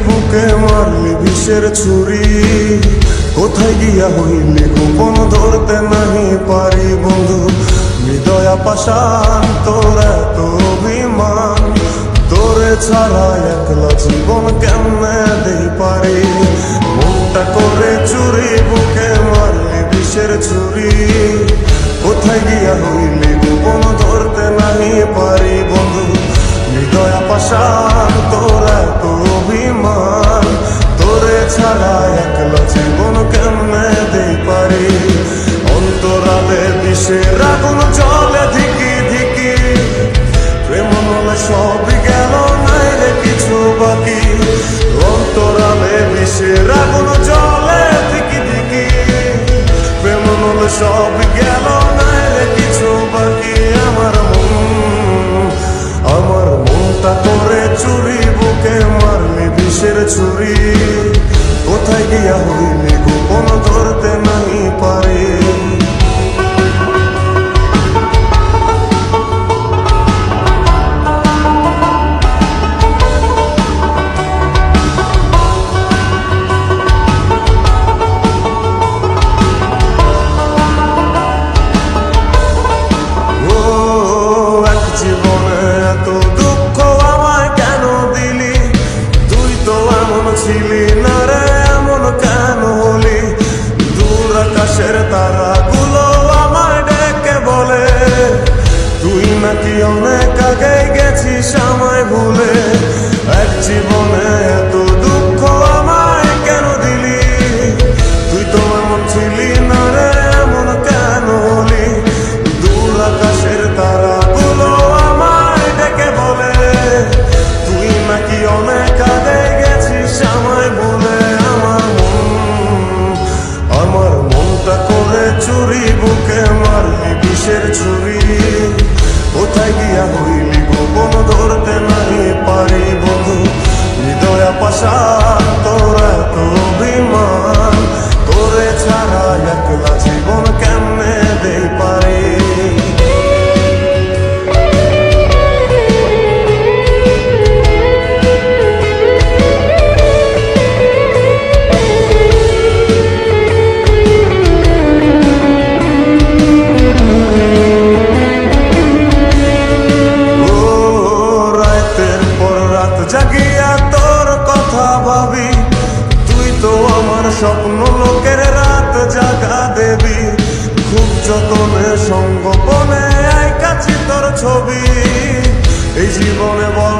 বুকে মারলি বিষের ছুরি, কোথায় গিয়া হইলি গোপন ধরতে নাহি পারি বন্ধু। হৃদয়া পাষাণ তোর এত অভিমান, তোরে ছাড়া একলা জীবন কেমনে দেই পারি। মনটা করে চুরি বুকে মারলি বিষের ছুরি, কোথায় গিয়া হইলি গোপন ধরতে নাহি পারি বন্ধু। হৃদয়া পাষাণ তোর এত অভিমান, তোরে ছাড়া একলা জীবন কেমনে দেই পারি। অন্তরালে বিষের আগুন জ্বলে ধিকি ধিকি, প্রেম নলে সবই গেল নাই রে কিছু বাকি। অন্তরালে বিষের আগুন জ্বলে ধিকি ধিকি, প্রেম নলে সবই গেল নাই রে কিছু বাকি। আমার মনটা করে চুরি বুকে মারলি বিষের ছুরি, কোথায় গিয়া হইলি গোপন ধরতে নাহি পারি। ছিলি না রে এমন কেন হলি, দূর আকাশের তারাগুলো আমায় ডেকে বলে, তুই নাকি অনেক আগে গেছিস আমায় ভুলে। এক জীবনে এত দুঃখ আমায় কেন দিলি, তুই তো এমন ছিলি না রে এমন কেন হলি। দূর আকাশের তারাগুলো আমায় ডেকে বলে, তুই নাকি অনেক আগে আমায় বলে। আমার মনটা করে চুরি বুকে মারলি বিষের ছুরি, কোথায় গিয়া হইলি গোপন ধরতে নাহি পারি বন্ধু। হৃদয়া পাষাণ তোর এত অভিমান, তোরে ছাড়া একলা জীবন কেমনে দেই পারি। জাগিয়া তোর কথা ভাবি, তুই তো আমার স্বপ্ন লোকের রাত জাগা দেবী। খুব যতনে সঙ্গোপনে আইকাছি তোর ছবি, এই জীবনে বল